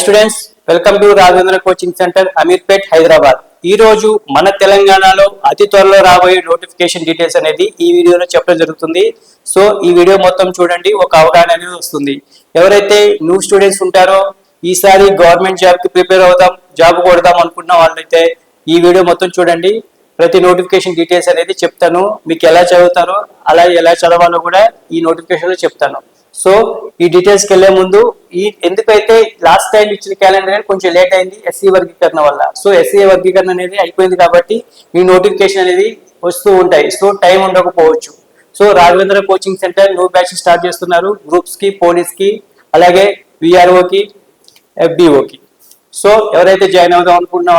Students, welcome to Raghavendra coaching centre, Ameerpet, Hyderabad. ఈ రోజు మన తెలంగాణలో అతి త్వరలో రాబోయే నోటిఫికేషన్ డీటెయిల్స్ అనేది ఈ వీడియోలో చెప్పడం జరుగుతుంది. సో ఈ వీడియో మొత్తం చూడండి, ఒక అవగాహన అనేది వస్తుంది. ఎవరైతే న్యూ స్టూడెంట్స్ ఉంటారో, ఈసారి గవర్నమెంట్ జాబ్ కి ప్రిపేర్ అవుదాం, జాబ్ కొడదాం అనుకున్న వాళ్ళైతే ఈ వీడియో మొత్తం చూడండి. ప్రతి నోటిఫికేషన్ డీటెయిల్స్ అనేది చెప్తాను. మీకు ఎలా చదువుతారో అలా ఎలా చదవాలో కూడా ఈ నోటిఫికేషన్ లో చెప్తాను. సో ఈ డీటెయిల్స్కి వెళ్లే ముందు ఎందుకైతే లాస్ట్ టైం ఇచ్చిన క్యాలెండర్ కొంచెం లేట్ అయింది ఎస్సీ వర్గీకరణ వల్ల. సో ఎస్సీ వర్గీకరణ అనేది అయిపోయింది కాబట్టి ఈ నోటిఫికేషన్ అనేది వస్తూ ఉంటాయి. సో టైం ఉండకపోవచ్చు. So Raghavendra coaching centre new batch start చేస్తున్నారు గ్రూప్స్ కి, పోలీస్ కి, అలాగే విఆర్ఓకి, ఎఫ్బిఓకి. సో ఎవరైతే జాయిన్ అవుదాం అనుకున్న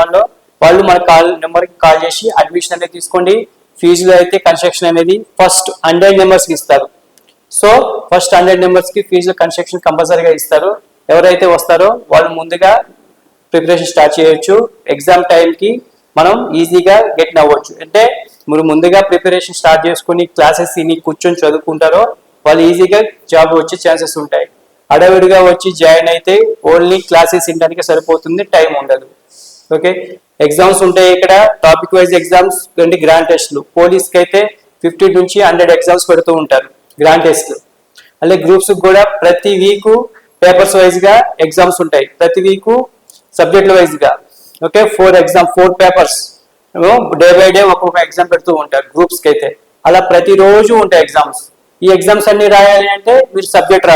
వాళ్ళు మన నెంబర్కి కాల్ చేసి అడ్మిషన్ అనేది తీసుకోండి. ఫీజులో అయితే కన్స్ట్రక్షన్ అనేది ఫస్ట్ 100 మెంబర్స్కి ఇస్తారు. సో ఫస్ట్ 100 మెంబర్స్ కి ఫీజులు కన్స్ట్రక్షన్ కంపల్సరీగా ఇస్తారు. ఎవరైతే వస్తారో వాళ్ళు ముందుగా ప్రిపరేషన్ స్టార్ట్ చేయొచ్చు. ఎగ్జామ్ టైంకి మనం ఈజీగా గెట్ అవ్వచ్చు. అంటే మీరు ముందుగా ప్రిపరేషన్ స్టార్ట్ చేసుకుని క్లాసెస్ ఇని కూర్చొని చదువుకుంటారో వాళ్ళు ఈజీగా జాబ్ వచ్చే ఛాన్సెస్ ఉంటాయి. అడవిడిగా వచ్చి జాయిన్ అయితే ఓన్లీ క్లాసెస్ వినడానికి సరిపోతుంది, టైం ఉండదు. ఓకే, ఎగ్జామ్స్ ఉంటాయి ఇక్కడ, topic wise exams and grand టెస్ట్లు. పోలీస్కి అయితే 50 నుంచి 100 ఎగ్జామ్స్ పెడుతూ ఉంటారు, గ్రాండ్ టెస్ట్. అలాగే గ్రూప్స్ కూడా ప్రతి వీక్ పేపర్స్ వైజ్ గా ఎగ్జామ్స్ ఉంటాయి, ప్రతి వీక్ సబ్జెక్ట్ వైజ్ గా. Okay, 4 papers day by day ఒక్కొక్క ఎగ్జామ్ పెడుతూ ఉంటారు గ్రూప్స్ కి అయితే. అలా ప్రతిరోజు ఉంటాయి ఎగ్జామ్స్. ఈ ఎగ్జామ్స్ అన్ని రాయాలి అంటే మీరు సబ్జెక్ట్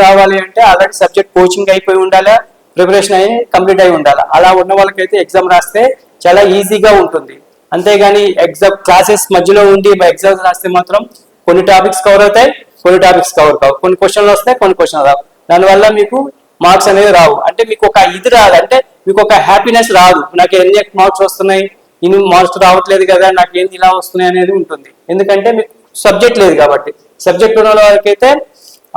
రావాలి అంటే ఆల్రెడీ సబ్జెక్ట్ కోచింగ్ అయిపోయి ఉండాలా, ప్రిపరేషన్ అయి కంప్లీట్ అయి ఉండాలి. అలా ఉన్న వాళ్ళకైతే ఎగ్జామ్ రాస్తే చాలా ఈజీగా ఉంటుంది. అంతేగాని ఎగ్జామ్ క్లాసెస్ మధ్యలో ఉండి ఎగ్జామ్స్ రాస్తే మాత్రం కొన్ని టాపిక్స్ కవర్ అవుతాయి, కొన్ని టాపిక్స్ కవర్ కావు, కొన్ని క్వశ్చన్లు వస్తాయి, కొన్ని క్వశ్చన్లు రావు. దానివల్ల మీకు మార్క్స్ అనేది రావు. అంటే మీకు ఒక ఇది రాదు, అంటే మీకు ఒక హ్యాపీనెస్ రాదు. నాకు ఎన్ని మార్క్స్ వస్తున్నాయి, ఇన్ని మార్క్స్ రావట్లేదు కదా, నాకు ఏంది ఇలా వస్తున్నాయి అనేది ఉంటుంది. ఎందుకంటే మీకు సబ్జెక్ట్ లేదు కాబట్టి. సబ్జెక్ట్ ఉన్న వాళ్ళకైతే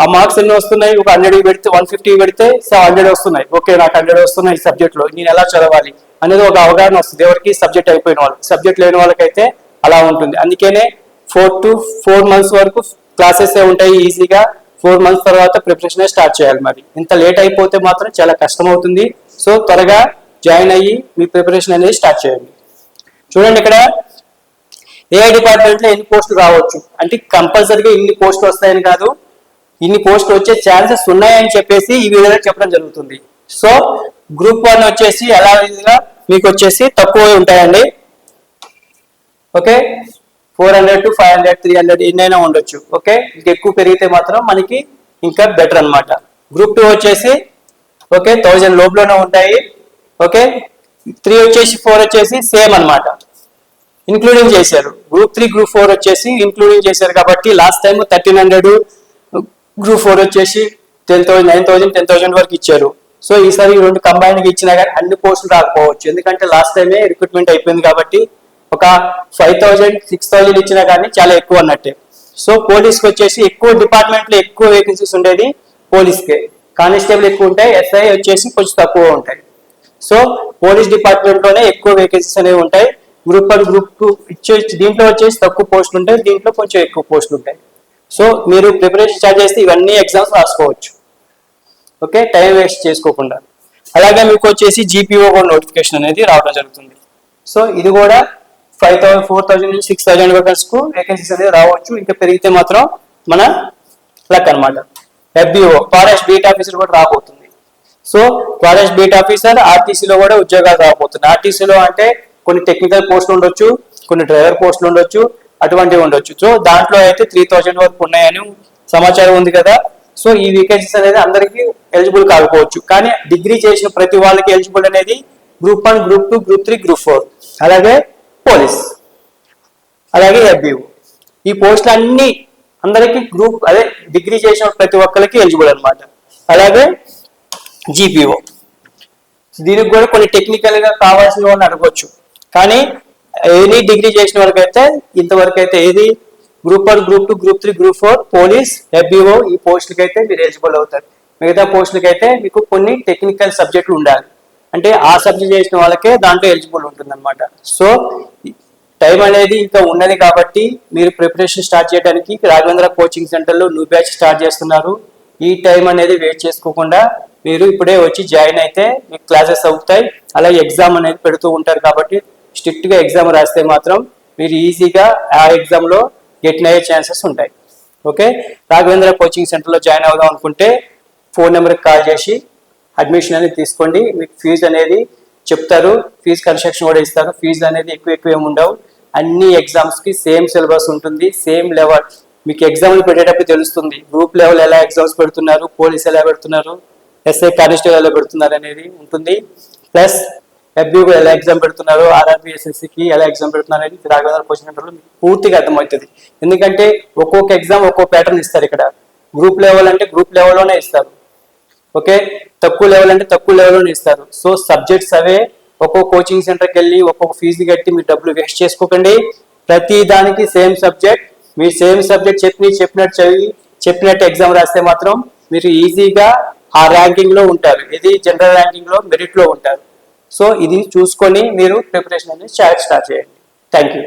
ఆ మార్క్స్ ఎన్ని వస్తున్నాయి, ఒక 100 పెడితే 150 పెడితే 100 వస్తున్నాయి. ఓకే, నాకు 100 వస్తున్నాయి ఈ సబ్జెక్ట్ లో, నేను ఎలా చదవాలి అనేది ఒక అవగాహన వస్తుంది ఎవరికి సబ్జెక్ట్ అయిపోయిన వాళ్ళు. సబ్జెక్ట్ లేని వాళ్ళకైతే అలా ఉంటుంది. అందుకనే 4 to 4 months వరకు క్లాసెస్ ఉంటాయి ఈజీగా. 4 months తర్వాత ప్రిపరేషన్ స్టార్ట్ చేయాలి. మరి ఇంత లేట్ అయిపోతే మాత్రం చాలా కష్టం అవుతుంది. సో త్వరగా జాయిన్ అయ్యి మీ ప్రిపరేషన్ అనేది స్టార్ట్ చేయండి. చూడండి, ఇక్కడ ఏ డిపార్ట్మెంట్ లో ఎన్ని పోస్టులు రావచ్చు అంటే కంపల్సరీగా ఇన్ని పోస్టులు వస్తాయని కాదు, ఇన్ని పోస్టులు వచ్చే ఛాన్సెస్ ఉన్నాయని చెప్పేసి ఈ వీడియోలో చెప్పడం జరుగుతుంది. సో గ్రూప్ 1 వచ్చేసి ఎలా మీకు వచ్చేసి తక్కువ ఉంటాయండి. ఓకే, 400 to 500, 300 ఎన్నైనా ఉండొచ్చు. ఓకే, ఇంకా ఎక్కువ పెరిగితే మాత్రం మనకి ఇంకా బెటర్ అనమాట. గ్రూప్ 2 వచ్చేసి ఓకే 1000 లోపలనే ఉంటాయి. ఓకే, 3 వచ్చేసి 4 వచ్చేసి సేమ్ అనమాట, ఇంక్లూడింగ్ చేశారు. గ్రూప్ 3 గ్రూప్ 4 వచ్చేసి ఇంక్లూడింగ్ చేశారు కాబట్టి లాస్ట్ టైం 1300, గ్రూప్ 4 వచ్చేసి 10,000, 9,000, 10,000 వరకు ఇచ్చారు. సో ఈసారి ఈ రెండు కంబైన్గా ఇచ్చినా కానీ అన్ని పోస్టులు రాకపోవచ్చు. ఎందుకంటే లాస్ట్ టైమే రిక్రూట్మెంట్ అయిపోయింది కాబట్టి ఒక 5,000, 6,000 ఇచ్చినా కానీ చాలా ఎక్కువ అన్నట్టే. సో పోలీస్కి వచ్చేసి ఎక్కువ డిపార్ట్మెంట్లో ఎక్కువ వేకెన్సీస్ ఉండేది పోలీస్కే. కానిస్టేబుల్ ఎక్కువ ఉంటాయి, ఎస్ఐ వచ్చేసి కొంచెం తక్కువ ఉంటాయి. సో పోలీస్ డిపార్ట్మెంట్లోనే ఎక్కువ వేకెన్సీస్ అనేవి ఉంటాయి. గ్రూప్ 1, గ్రూప్ 2 ఇచ్చేసి దీంట్లో వచ్చేసి తక్కువ పోస్టులు ఉంటాయి, దీంట్లో కొంచెం ఎక్కువ పోస్టులు ఉంటాయి. సో మీరు ప్రిపరేషన్ స్టార్ట్ చేస్తే ఇవన్నీ ఎగ్జామ్స్ రాసుకోవచ్చు. ఓకే, టైం వేస్ట్ చేసుకోకుండా. అలాగే మీకు వచ్చేసి జీపీఓ నోటిఫికేషన్ అనేది రావడం జరుగుతుంది. సో ఇది కూడా 5,000, 4,000 నుంచి 6,000 వర్కర్స్కు వేకెన్సీస్ అనేది రావచ్చు. ఇంకా పెరిగితే మాత్రం మన లక్ అనమాట. ఎఫ్బిఓ ఫారెస్ట్ బీట్ ఆఫీసర్ కూడా రాబోతుంది. సో ఫారెస్ట్ బీట్ ఆఫీసర్ ఆర్టీసీలో కూడా ఉద్యోగాలు రాబోతుంది. ఆర్టీసీలో అంటే కొన్ని టెక్నికల్ పోస్టులు ఉండొచ్చు, కొన్ని డ్రైవర్ పోస్టులు ఉండొచ్చు, అటువంటివి ఉండొచ్చు. సో దాంట్లో అయితే 3,000 వరకు ఉన్నాయని సమాచారం ఉంది కదా. సో ఈ వేకెన్సీస్ అనేది అందరికీ ఎలిజిబుల్ కాకపోవచ్చు, కానీ డిగ్రీ చేసిన ప్రతి వాళ్ళకి ఎలిజిబుల్ అనేది గ్రూప్ 1, గ్రూప్ 2, గ్రూప్ 3, గ్రూప్ 4, అలాగే పోలీస్, అలాగే ఎఫ్బిఓ. ఈ పోస్టులు అన్ని అందరికీ అదే డిగ్రీ చేసిన ప్రతి ఒక్కరికి ఎలిజిబుల్ అనమాట. అలాగే జీపీఓ, దీనికి కూడా కొన్ని టెక్నికల్ గా కావాల్సిన వాళ్ళని అడగవచ్చు. కానీ ఎనీ డిగ్రీ చేసిన వాళ్ళకైతే ఇంతవరకు అయితే ఏది group 1, group 2, group 3, group 4, police, FBO ఈ పోస్టులకి అయితే మీరు ఎలిజిబుల్ అవుతారు. మిగతా పోస్టులకి అయితే మీకు కొన్ని టెక్నికల్ సబ్జెక్టులు ఉండాలి. అంటే ఆ సబ్జెక్ట్ చేసిన వాళ్ళకే దాంట్లో ఎలిజిబుల్ ఉంటుంది అనమాట. సో టైం అనేది ఇంకా ఉన్నది కాబట్టి మీరు ప్రిపరేషన్ స్టార్ట్ చేయడానికి రాఘవేంద్ర కోచింగ్ సెంటర్లో న్యూ బ్యాచ్ స్టార్ట్ చేస్తున్నారు. ఈ టైం అనేది వెయిట్ చేసుకోకుండా మీరు ఇప్పుడే వచ్చి జాయిన్ అయితే మీకు క్లాసెస్ అవుతాయి. అలాగే ఎగ్జామ్ అనేది పెడుతూ ఉంటారు కాబట్టి స్ట్రిక్ట్గా ఎగ్జామ్ రాస్తే మాత్రం మీరు ఈజీగా ఆ ఎగ్జామ్లో గెట్ అయ్యే ఛాన్సెస్ ఉంటాయి. ఓకే, రాఘవేంద్ర కోచింగ్ సెంటర్లో జాయిన్ అవుదాం అనుకుంటే ఫోన్ నెంబర్కి కాల్ చేసి అడ్మిషన్ అనేది తీసుకోండి. మీకు ఫీజు అనేది చెప్తారు, ఫీజు కన్స్ట్రక్షన్ కూడా ఇస్తారు. ఫీజు అనేది ఎక్కువ ఏమి ఉండవు. అన్ని ఎగ్జామ్స్కి సేమ్ సిలబస్ ఉంటుంది, సేమ్ లెవెల్. మీకు ఎగ్జామ్లు పెట్టేటప్పుడు తెలుస్తుంది గ్రూప్ లెవెల్ ఎలా ఎగ్జామ్స్ పెడుతున్నారు, పోలీస్ ఎలా పెడుతున్నారు, ఎస్ఐ కానిస్టేబుల్ ఎలా పెడుతున్నారు అనేది ఉంటుంది. ప్లస్ ఎఫ్బీఓ ఎలా ఎగ్జామ్ పెడుతున్నారు, ఆర్ఆర్బీ ఎస్ఎస్సికి ఎలా ఎగ్జామ్ పెడుతున్నారు అనేది రాఘవేంద్ర కోచింగ్ సెంటర్లో మీకు పూర్తిగా అర్థమవుతుంది. ఎందుకంటే ఒక్కొక్క ఎగ్జామ్ ఒక్కో ప్యాటర్న్ ఇస్తారు. ఇక్కడ గ్రూప్ లెవెల్ అంటే గ్రూప్ లెవెల్లోనే ఇస్తారు. ఓకే, తక్కువ లెవెల్ అంటే తక్కువ లెవెల్లోనే ఇస్తారు. సో సబ్జెక్ట్స్ అవే. ఒక్కో కోచింగ్ సెంటర్కి వెళ్ళి ఒక్కొక్క ఫీజు కట్టి మీరు డబ్బులు వేస్ట్ చేసుకోకండి. ప్రతి దానికి సేమ్ సబ్జెక్ట్, మీరు సేమ్ సబ్జెక్ట్ చెప్పినట్టు ఎగ్జామ్ రాస్తే మాత్రం మీరు ఈజీగా ఆ ర్యాంకింగ్ లో ఉంటారు. ఇది జనరల్ ర్యాంకింగ్ లో మెరిట్ లో ఉంటారు. సో ఇది చూసుకొని మీరు ప్రిపరేషన్ అనేది స్టార్ట్ చేయండి. Thank you.